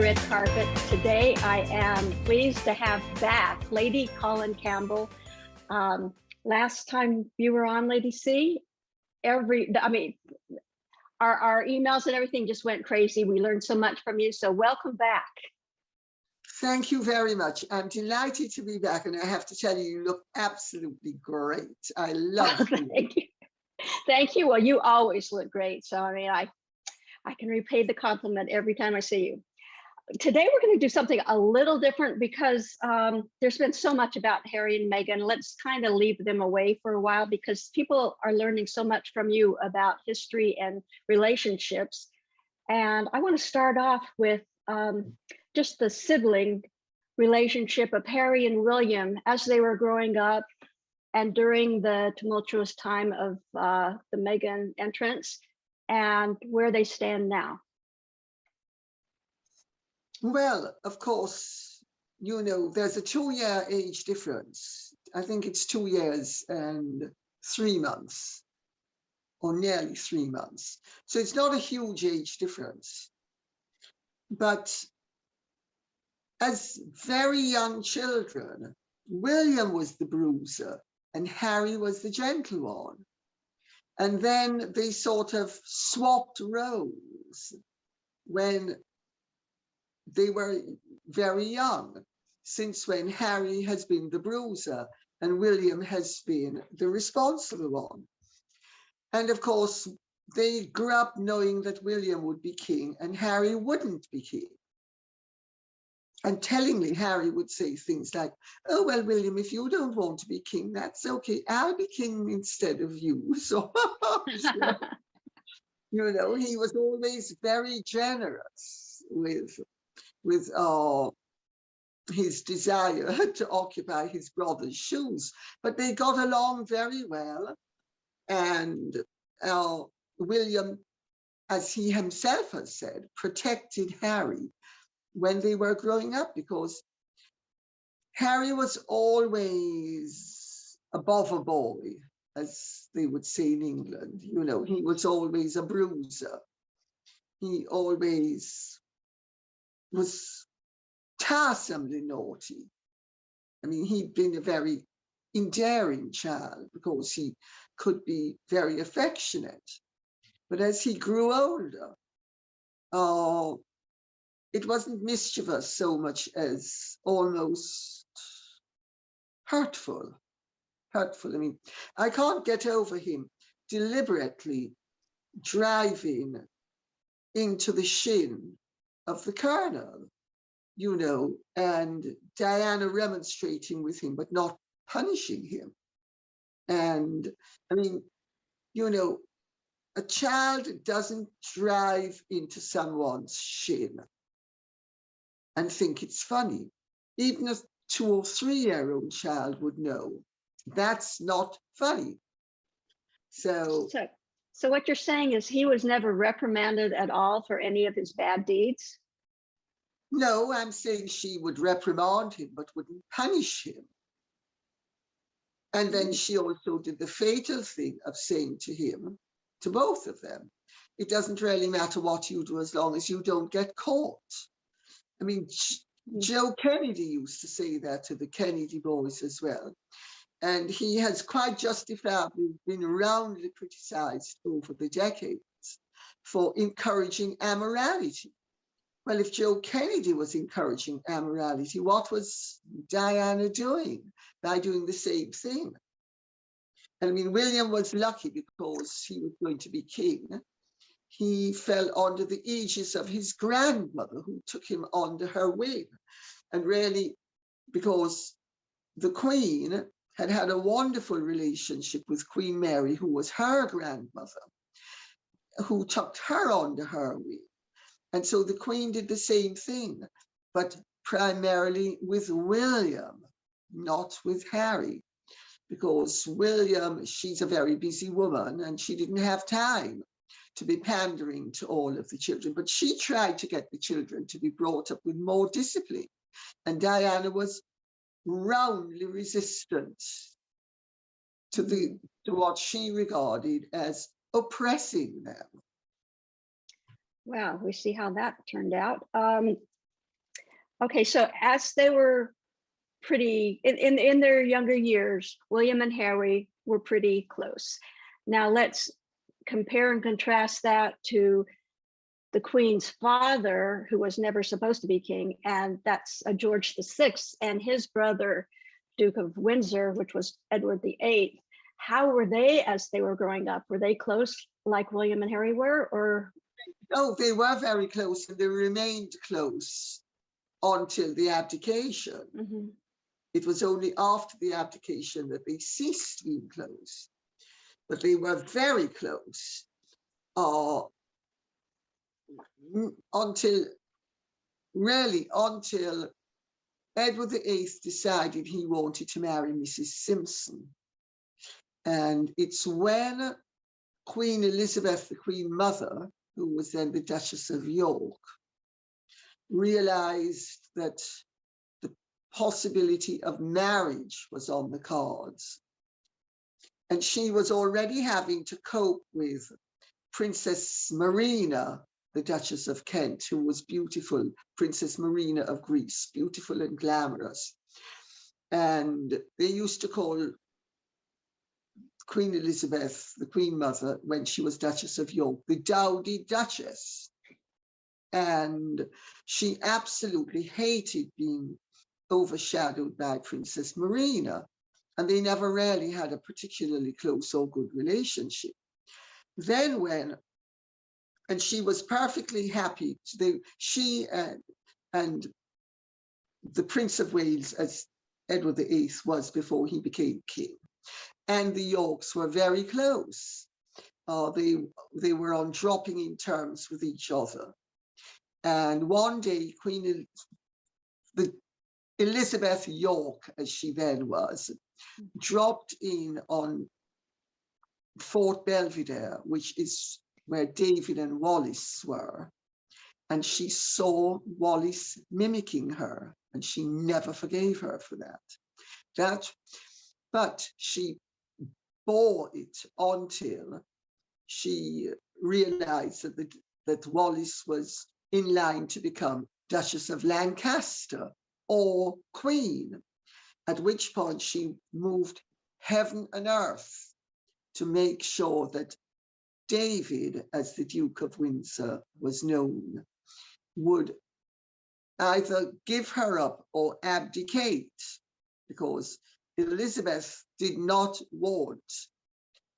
red carpet. Today I am pleased to have back Lady Colin Campbell. Last time you were on, Lady C, our emails and everything just went crazy. We learned so much from you, so welcome back. Thank you very much. I'm delighted to be back, and I have to tell you, you look absolutely great. I love you. Thank you. Thank you. Well, you always look great. So, I mean, I can repay the compliment every time I see you. Today, we're going to do something a little different because there's been so much about Harry and Meghan. Let's kind of leave them away for a while because people are learning so much from you about history and relationships. And I want to start off with just the sibling relationship of Harry and William as they were growing up and during the tumultuous time of the Meghan entrance, and where they stand now. Well, of course, you know, there's a 2-year age difference. I think it's 2 years and 3 months, or nearly 3 months. So it's not a huge age difference. But as very young children, William was the bruiser and Harry was the gentle one. And then they sort of swapped roles when they were very young, since when Harry has been the bruiser and William has been the responsible one. And of course, they grew up knowing that William would be king and Harry wouldn't be king. And tellingly, Harry would say things like, oh, well, William, if you don't want to be king, that's okay. I'll be king instead of you. So, you know, he was always very generous with his desire to occupy his brother's shoes. But they got along very well. And William, as he himself has said, protected Harry when they were growing up, because Harry was always above a boy, as they would say in England. You know, he was always a bruiser. He always was tiresomely naughty. I mean, he'd been a very endearing child because he could be very affectionate. But as he grew older, it wasn't mischievous so much as almost hurtful. Hurtful. I mean, I can't get over him deliberately driving into the shin of the colonel, you know, and Diana remonstrating with him, but not punishing him. And I mean, you know, a child doesn't drive into someone's shin and think it's funny. Even a 2 or 3-year-old child would know that's not funny. So what you're saying is he was never reprimanded at all for any of his bad deeds? No, I'm saying she would reprimand him, but wouldn't punish him. And then she also did the fatal thing of saying to him, to both of them, it doesn't really matter what you do as long as you don't get caught. I mean, Joe Kennedy used to say that to the Kennedy boys as well. And he has quite justifiably been roundly criticized over the decades for encouraging ammorality. Well, if Joe Kennedy was encouraging ammorality, what was Diana doing by doing the same thing? And I mean, William was lucky because he was going to be king. He fell under the aegis of his grandmother, who took him under her wing. And really, because the Queen had had a wonderful relationship with Queen Mary, who was her grandmother, who took her under her wing. And so the Queen did the same thing, but primarily with William, not with Harry, because William, she's a very busy woman and she didn't have time to be pandering to all of the children, but she tried to get the children to be brought up with more discipline. And Diana was roundly resistant to what she regarded as oppressing them. Well, we see how that turned out. Okay, so as they were pretty in their younger years, William and Harry were pretty close. Now let's compare and contrast that to the Queen's father, who was never supposed to be king, and that's George VI, and his brother, Duke of Windsor, which was Edward VIII. How were they as they were growing up? Were they close like William and Harry were, or? No, they were very close, and they remained close until the abdication. Mm-hmm. It was only after the abdication that they ceased being close, but they were very close until Edward VIII decided he wanted to marry Mrs. Simpson. And it's when Queen Elizabeth, the Queen Mother, who was then the Duchess of York, realized that the possibility of marriage was on the cards. And she was already having to cope with Princess Marina, the Duchess of Kent, who was beautiful, Princess Marina of Greece, beautiful and glamorous. And they used to call Queen Elizabeth, the Queen Mother, when she was Duchess of York, the Dowdy Duchess. And she absolutely hated being overshadowed by Princess Marina. And they never really had a particularly close or good relationship. Then and she was perfectly happy. She and the Prince of Wales, as Edward VIII was before he became king, and the Yorks were very close. They were on dropping in terms with each other. And one day, Elizabeth York, as she then was, dropped in on Fort Belvedere, which is where David and Wallis were. And she saw Wallis mimicking her, and she never forgave her for that. But she bore it until she realized that Wallis was in line to become Duchess of Lancaster or Queen, at which point she moved heaven and earth to make sure that David, as the Duke of Windsor was known, would either give her up or abdicate, because Elizabeth did not want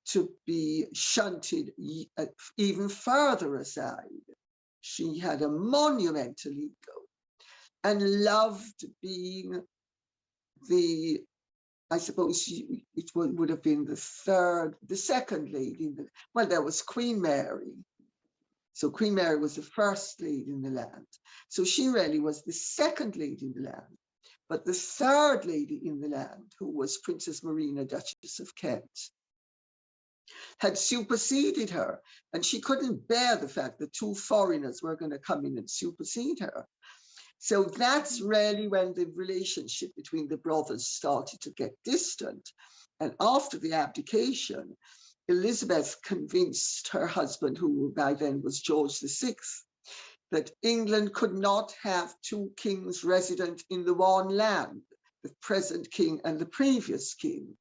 to be shunted even further aside. She had a monumental ego and loved being I suppose it would have been the second lady. Well, there was Queen Mary. So Queen Mary was the first lady in the land. So she really was the second lady in the land. But the third lady in the land, who was Princess Marina, Duchess of Kent, had superseded her. And she couldn't bear the fact that two foreigners were going to come in and supersede her. So that's really when the relationship between the brothers started to get distant. And after the abdication, Elizabeth convinced her husband, who by then was George VI, that England could not have two kings resident in the one land, the present king and the previous king,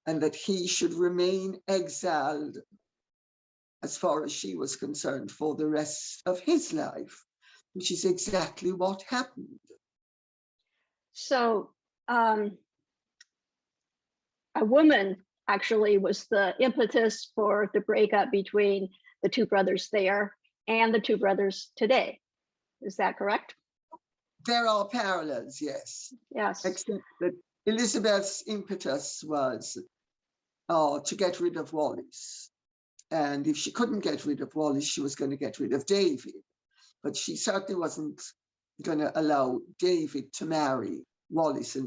and that he should remain exiled, as far as she was concerned, for the rest of his life, which is exactly what happened. So a woman actually was the impetus for the breakup between the two brothers there and the two brothers today. Is that correct? There are parallels, yes. Yes. Except that Elizabeth's impetus was to get rid of Wallis. And if she couldn't get rid of Wallis, she was going to get rid of David. But she certainly wasn't going to allow David to marry Wallis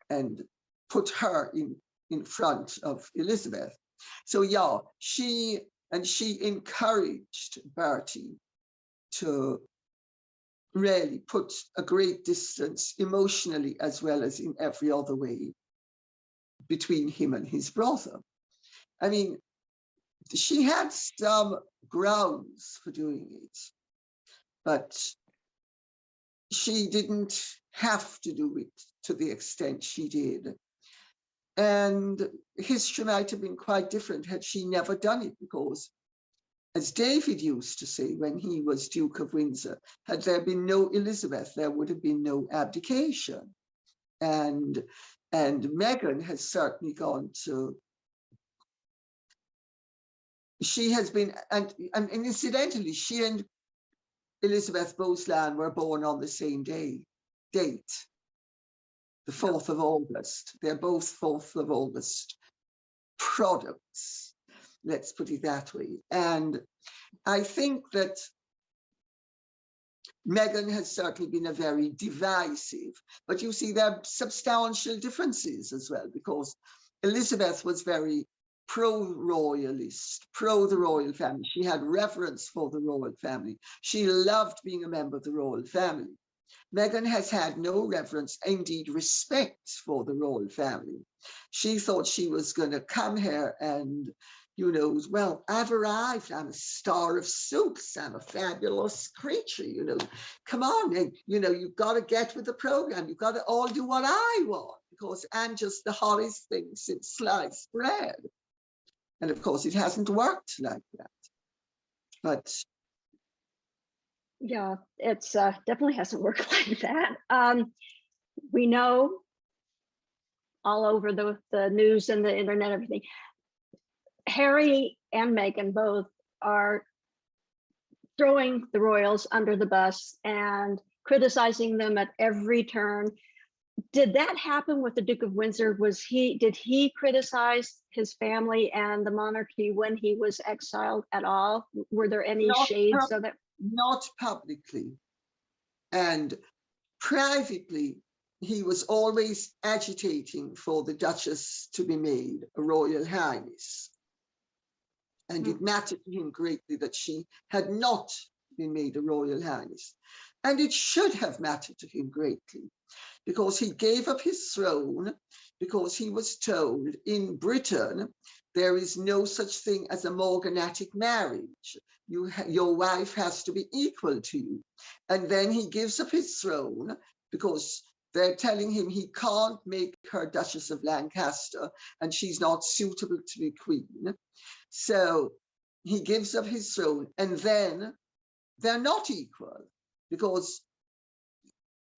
and put her in front of Elizabeth. So yeah, she encouraged Bertie to really put a great distance emotionally as well as in every other way between him and his brother. I mean, she had some grounds for doing it, but she didn't have to do it to the extent she did. And history might have been quite different had she never done it, because, as David used to say when he was Duke of Windsor, had there been no Elizabeth, there would have been no abdication. And Meghan has certainly gone to, she has been, and incidentally, she and Elizabeth Boslan were born on the same date, the 4th of August. They're both 4th of August products, let's put it that way. And I think that Meghan has certainly been a very divisive, but you see there are substantial differences as well, because Elizabeth was very pro-royalist, pro the royal family. She had reverence for the royal family. She loved being a member of the royal family. Meghan has had no reverence, indeed respect, for the royal family. She thought she was going to come here and, you know, well, I've arrived, I'm a star of suits, I'm a fabulous creature, you know, come on, and, you know, you've got to get with the program, you've got to all do what I want, because I'm just the hottest thing since sliced bread. And of course, it hasn't worked like that. But yeah, it's definitely hasn't worked like that. We know all over the news and the internet, everything, Harry and Meghan both are throwing the royals under the bus and criticizing them at every turn. Did that happen with the Duke of Windsor? Did he criticize his family and the monarchy when he was exiled at all? Were there any shades of it? Not publicly. And privately, he was always agitating for the Duchess to be made a Royal Highness. And it mattered to him greatly that she had not been made a Royal Highness. And it should have mattered to him greatly, because he gave up his throne, because he was told in Britain there is no such thing as a morganatic marriage. Your wife has to be equal to you. And then he gives up his throne because they're telling him he can't make her Duchess of Lancaster and she's not suitable to be queen. So he gives up his throne, and then they're not equal because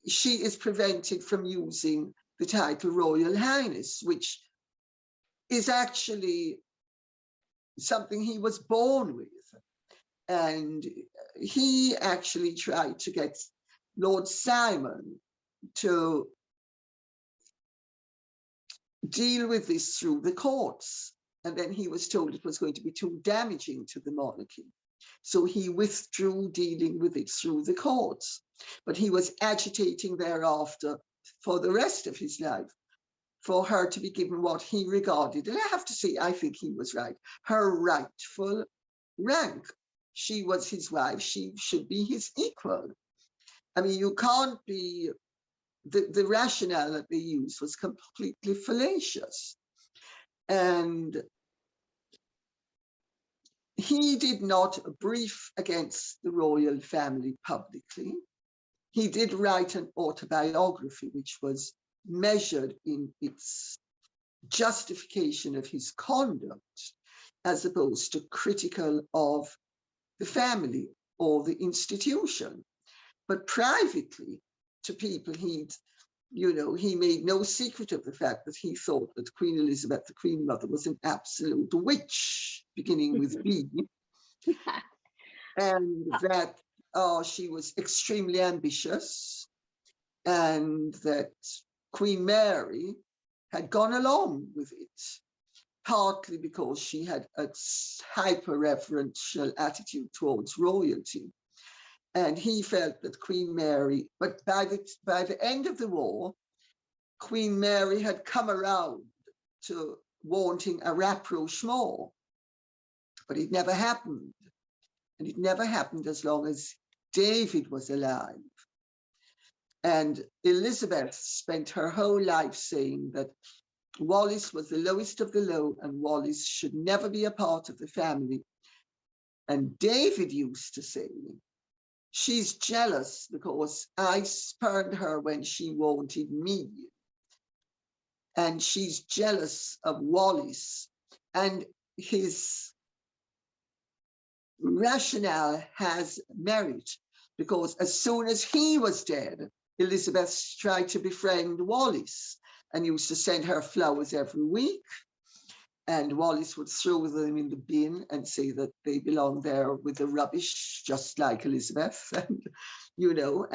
she is prevented from using the title Royal Highness, which is actually something he was born with. And he actually tried to get Lord Simon to deal with this through the courts. And then he was told it was going to be too damaging to the monarchy. So he withdrew dealing with it through the courts. But he was agitating thereafter for the rest of his life for her to be given what he regarded, and I have to say, I think he was right, her rightful rank. She was his wife, she should be his equal. I mean, you can't be, the rationale that they used was completely fallacious. And he did not brief against the royal family publicly. He did write an autobiography, which was measured in its justification of his conduct, as opposed to critical of the family or the institution. But privately, to people, he made no secret of the fact that he thought that Queen Elizabeth, the Queen Mother, was an absolute witch, beginning with B, and that she was extremely ambitious, and that Queen Mary had gone along with it, partly because she had a hyper-reverential attitude towards royalty. And he felt that Queen Mary, but by the end of the war, Queen Mary had come around to wanting a rapprochement, but it never happened. And it never happened as long as David was alive. And Elizabeth spent her whole life saying that Wallis was the lowest of the low and Wallis should never be a part of the family. And David used to say she's jealous because I spurned her when she wanted me. And she's jealous of Wallace. And his rationale has merit, because as soon as he was dead, Elizabeth tried to befriend Wallace and used to send her flowers every week. And Wallace would throw them in the bin and say that they belong there with the rubbish, just like Elizabeth. And, you know,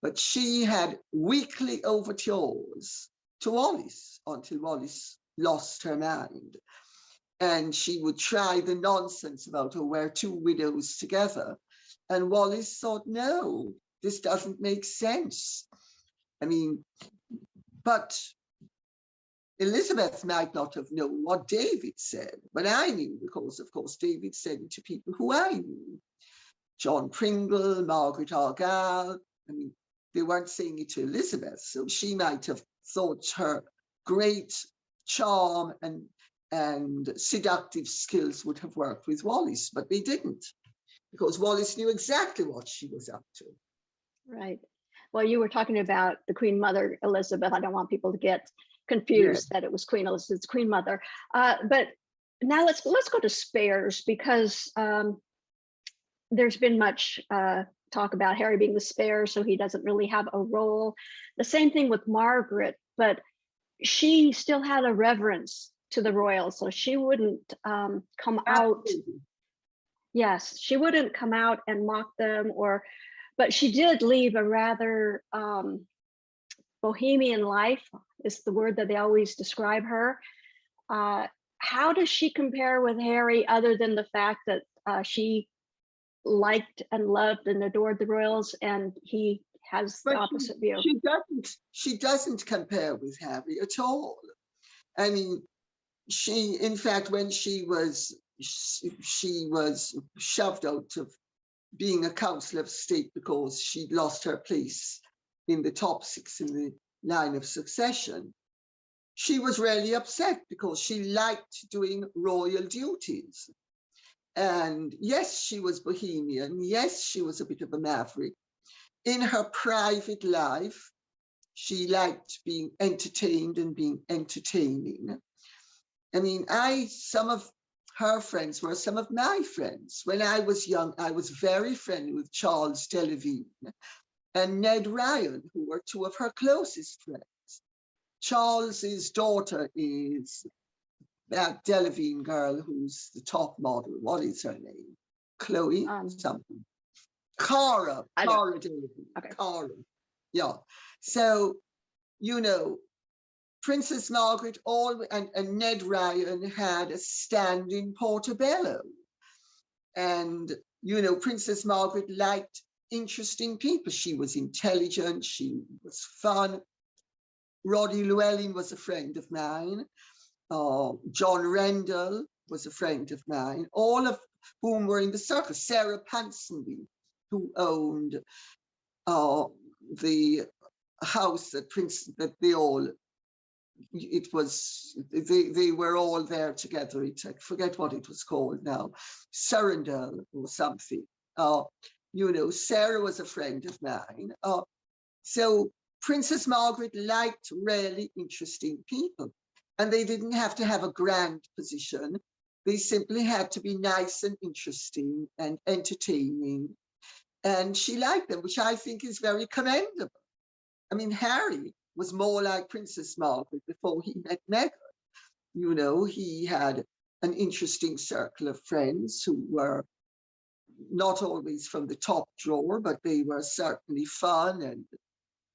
but she had weekly overtures to Wallace until Wallace lost her mind. And she would try the nonsense about, oh, we're two widows together. And Wallace thought, no, this doesn't make sense. I mean, but Elizabeth might not have known what David said, but I knew, because, of course, David said it to people who I knew. John Pringle, Margaret Argyle. I mean, they weren't saying it to Elizabeth, so she might have thought her great charm and seductive skills would have worked with Wallace, but they didn't, because Wallace knew exactly what she was up to. Right. Well, you were talking about the Queen Mother Elizabeth. I don't want people to get confused that it was Queen Elizabeth's Queen Mother. But now let's go to spares, because there's been much talk about Harry being the spare, so he doesn't really have a role. The same thing with Margaret, but she still had a reverence to the royals, so she wouldn't come out. Yes, she wouldn't come out and mock them, but she did leave a rather bohemian life, is the word that they always describe her. How does she compare with Harry, other than the fact that she liked and loved and adored the royals, and he has the opposite view? She doesn't compare with Harry at all. I mean, she, in fact, when she was shoved out of being a Council of State because she'd lost her place in the top 6 in the line of succession, she was really upset because she liked doing royal duties. And yes, she was bohemian. Yes, she was a bit of a maverick. In her private life, she liked being entertained and being entertaining. I mean, some of her friends were some of my friends. When I was young, I was very friendly with Charles Delavigne and Ned Ryan, who were 2 of her closest friends. Charles's daughter is that Delavigne girl who's the top model. What is her name? Chloe something. Cara Delavigne. Okay. Cara. Yeah. So, you know, Princess Margaret and Ned Ryan had a stand in Portobello. And, you know, Princess Margaret liked interesting people. She was intelligent. She was fun. Roddy Llewellyn was a friend of mine. John Rendell was a friend of mine, all of whom were in the circus. Sarah Ponsonby, who owned the house that they were all there together. I forget what it was called now, Surrendell or something. You know, Sarah was a friend of mine. So Princess Margaret liked really interesting people, and they didn't have to have a grand position. They simply had to be nice and interesting and entertaining. And she liked them, which I think is very commendable. I mean, Harry was more like Princess Margaret before he met Meghan. You know, he had an interesting circle of friends who were not always from the top drawer, but they were certainly fun.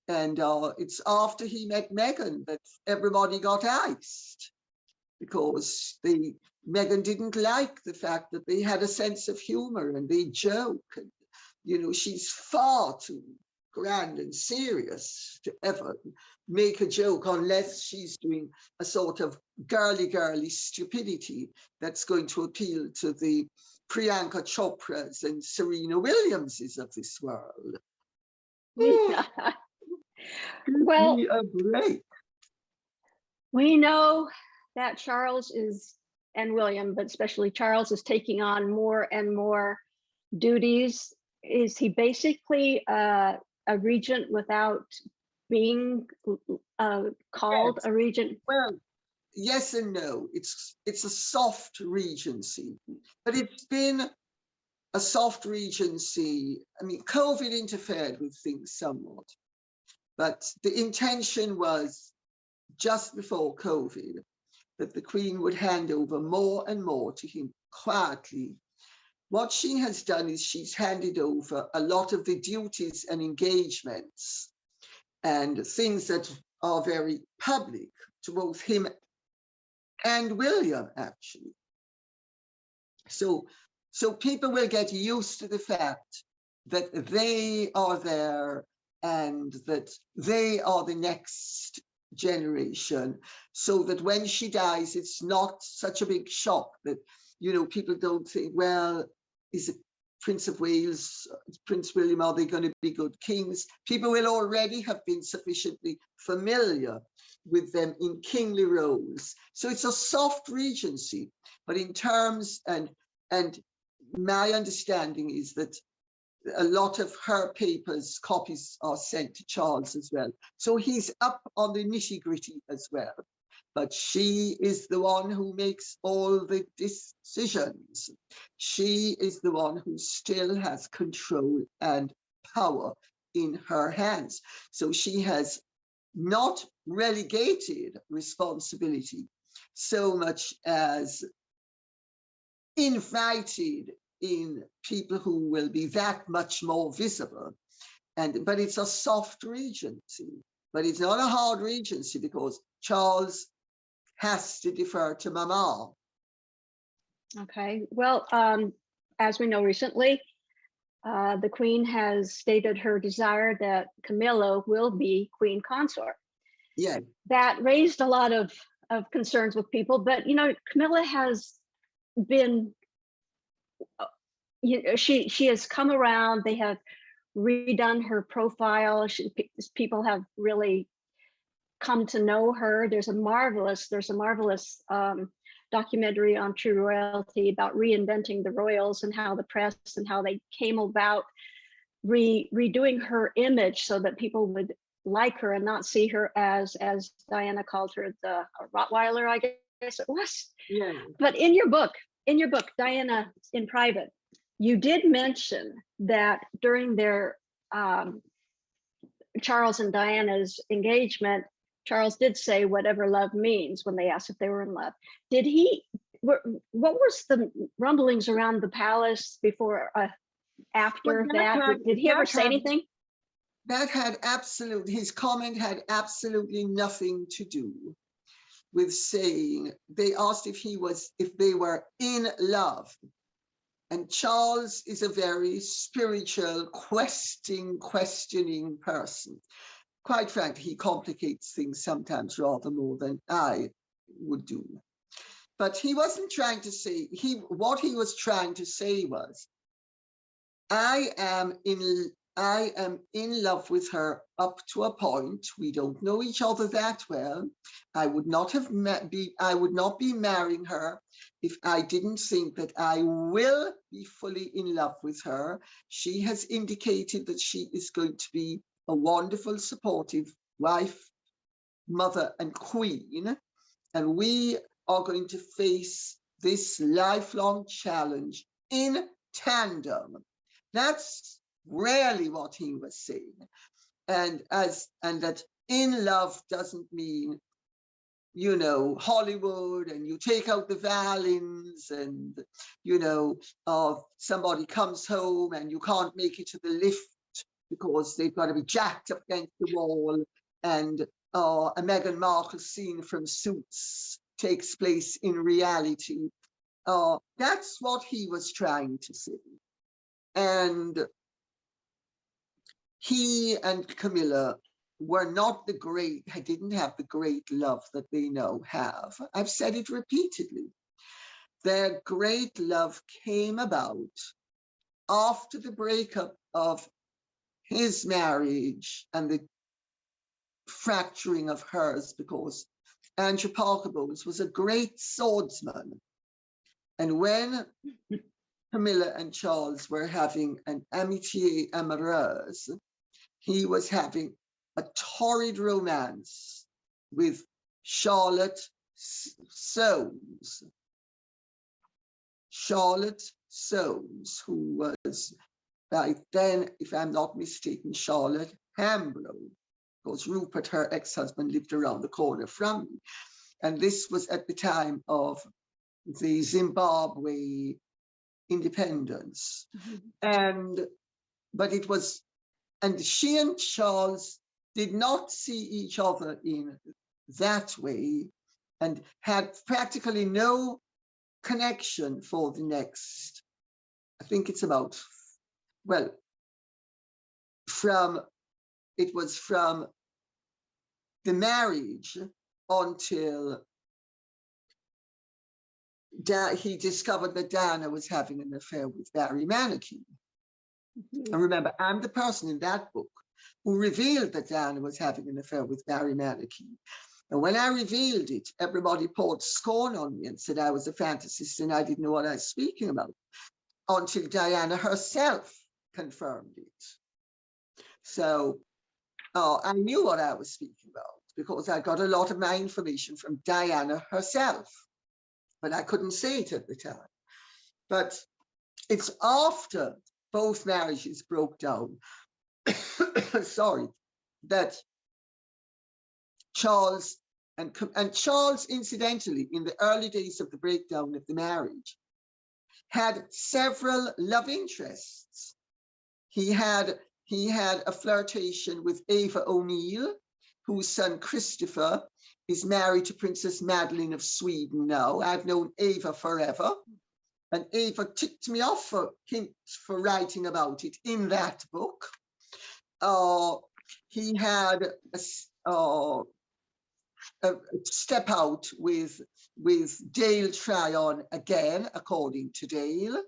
And it's after he met Meghan that everybody got iced, because Meghan didn't like the fact that they had a sense of humor and they joke. And, you know, she's far too grand and serious to ever make a joke unless she's doing a sort of girly stupidity that's going to appeal to the Priyanka Chopras and Serena Williamses of this world. Well, a break. We know that Charles and William, but especially Charles, is taking on more and more duties is he basically a regent without being called Yes. a regent? Well, yes and no. It's a soft regency, but it's been a soft regency. I mean, COVID interfered with things somewhat, but the intention was just before COVID that the Queen would hand over more and more to him quietly. What she has done is she's handed over a lot of the duties and engagements and things that are very public to both him and William, actually. So people will get used to the fact that they are there and that they are the next generation, so that when she dies, it's not such a big shock that, you know, people don't think, well, is it Prince of Wales, Prince William, are they going to be good kings? People will already have been sufficiently familiar with them in kingly roles. So it's a soft regency, but in terms, and my understanding is that a lot of her papers, copies are sent to Charles as well. So he's up on the nitty-gritty as well. But she is the one who makes all the decisions. She is the one who still has control and power in her hands. So she has not relegated responsibility so much as invited in people who will be that much more visible. But it's a soft regency, but it's not a hard regency because Charles has to defer to Mama. Okay, well, as we know recently, the Queen has stated her desire that Camilla will be Queen Consort. Yeah. That raised a lot of concerns with people, but you know, Camilla has been, you know, she has come around. They have redone her profile. People have really come to know her. There's a marvelous documentary on True Royalty about reinventing the royals and how the press and how they came about redoing her image so that people would like her and not see her as Diana called her, the Rottweiler, I guess it was. Yeah. But in your book, Diana in Private, you did mention that during their Charles and Diana's engagement, Charles did say whatever love means when they asked if they were in love. Did he, what was the rumblings around the palace before, after that? Did he ever say anything? That had absolutely, his comment had absolutely nothing to do with saying, they asked if they were in love. And Charles is a very spiritual, questioning person. Quite frankly, he complicates things sometimes rather more than I would do. But he wasn't trying to say, what he was trying to say was, I am in love with her up to a point. We don't know each other that well. I would not be marrying her if I didn't think that I will be fully in love with her. She has indicated that she is going to be a wonderful, supportive wife, mother, and queen. And we are going to face this lifelong challenge in tandem. That's rarely what he was saying. And that in love doesn't mean, you know, Hollywood and you take out the violins and, you know, somebody comes home and you can't make it to the lift because they've got to be jacked up against the wall, and a Meghan Markle scene from Suits takes place in reality. That's what he was trying to say. And he and Camilla were not didn't have the great love that they now have. I've said it repeatedly. Their great love came about after the breakup of his marriage and the fracturing of hers, because Andrew Parker Bowles was a great swordsman. And when Camilla and Charles were having an amitié amoureuse, he was having a torrid romance with Charlotte Soames. Charlotte Soames, who was by then, if I'm not mistaken, Charlotte Hambro, because Rupert, her ex-husband, lived around the corner from me. And this was at the time of the Zimbabwe independence. But it was, and she and Charles did not see each other in that way and had practically no connection for the next, I think it's about, well, it was from the marriage until he discovered that Diana was having an affair with Barry Manikin. And remember, I'm the person in that book who revealed that Diana was having an affair with Barry Manikin. And when I revealed it, everybody poured scorn on me and said I was a fantasist and I didn't know what I was speaking about, until Diana herself confirmed it. So I knew what I was speaking about because I got a lot of my information from Diana herself, but I couldn't say it at the time. But it's after both marriages broke down, sorry, that Charles, and Charles, incidentally, in the early days of the breakdown of the marriage, had several love interests. He had a flirtation with Ava O'Neill, whose son Christopher is married to Princess Madeline of Sweden now. I've known Ava forever. And Ava ticked me off for writing about it in that book. He had a step out with Dale Tryon again, according to Dale.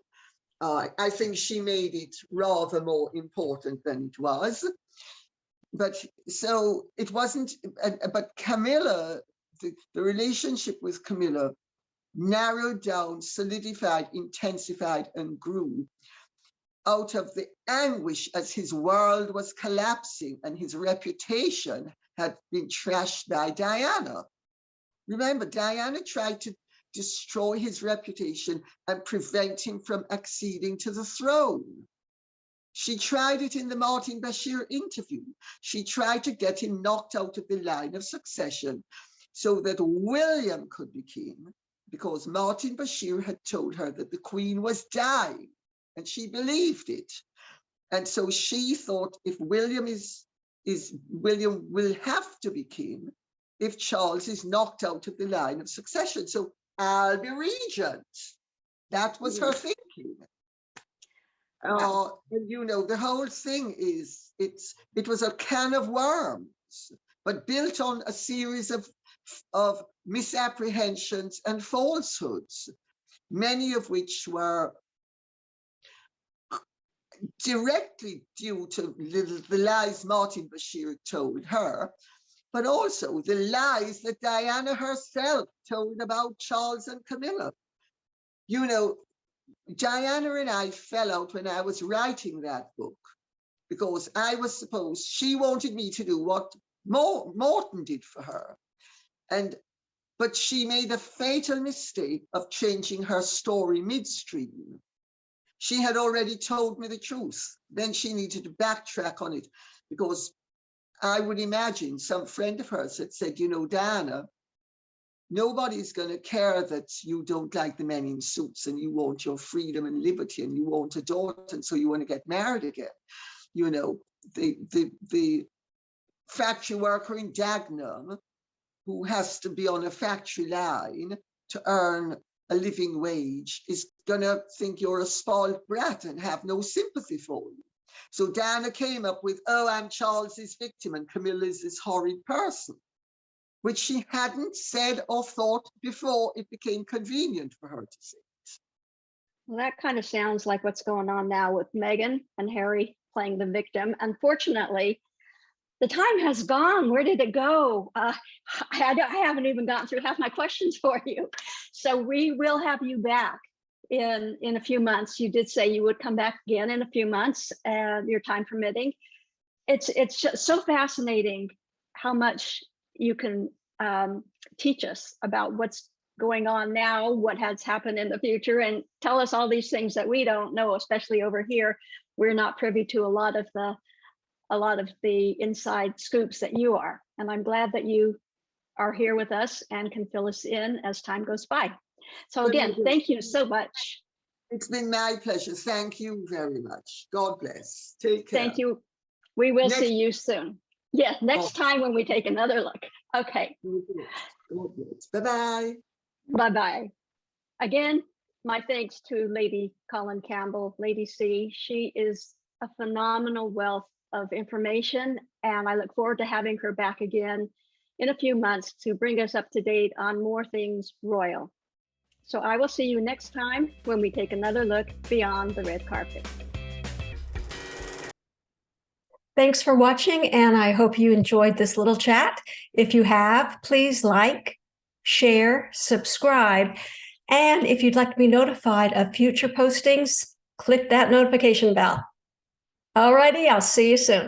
I think she made it rather more important than it was. But so it wasn't, but Camilla, the relationship with Camilla narrowed down, solidified, intensified, and grew out of the anguish as his world was collapsing and his reputation had been trashed by Diana. Remember, Diana tried to destroy his reputation and prevent him from acceding to the throne. She tried it in the Martin Bashir interview. She tried to get him knocked out of the line of succession so that William could be king, because Martin Bashir had told her that the Queen was dying, and she believed it. And so she thought, if William William will have to be king if Charles is knocked out of the line of succession. So I'll be regent. That was her thinking. And you know, the whole thing is, it was a can of worms, but built on a series of misapprehensions and falsehoods, many of which were directly due to the lies Martin Bashir told her, but also the lies that Diana herself told about Charles and Camilla. You know, Diana and I fell out when I was writing that book, because she wanted me to do what Morton did for her. But she made the fatal mistake of changing her story midstream. She had already told me the truth. Then she needed to backtrack on it, because I would imagine some friend of hers had said, you know, Diana, nobody's going to care that you don't like the men in suits and you want your freedom and liberty and you want a daughter and so you want to get married again. You know, the factory worker in Dagenham who has to be on a factory line to earn a living wage is going to think you're a spoiled brat and have no sympathy for you. So Diana came up with, oh, I'm Charles's victim and Camilla's this horrid person, which she hadn't said or thought before it became convenient for her to say it. Well, that kind of sounds like what's going on now with Meghan and Harry playing the victim. Unfortunately, the time has gone. Where did it go? I haven't even gotten through half my questions for you. So we will have you back in a few months. You did say you would come back again in a few months, and your time permitting. It's just so fascinating how much you can teach us about what's going on now, what has happened in the future, and tell us all these things that we don't know, especially over here. We're not privy to a lot of the inside scoops that you are. And I'm glad that you are here with us and can fill us in as time goes by. So again, thank you so much. It's been my pleasure. Thank you very much. God bless. Take care. Thank you. We will see you soon. Yeah, next time when we take another look. Okay. God bless. Bye-bye. Bye-bye. Again, my thanks to Lady Colin Campbell, Lady C. She is a phenomenal wealth of information, and I look forward to having her back again in a few months to bring us up to date on more things royal. So I will see you next time when we take another look beyond the red carpet. Thanks for watching, and I hope you enjoyed this little chat. If you have, please like, share, subscribe, and if you'd like to be notified of future postings, click that notification bell. Alrighty, I'll see you soon.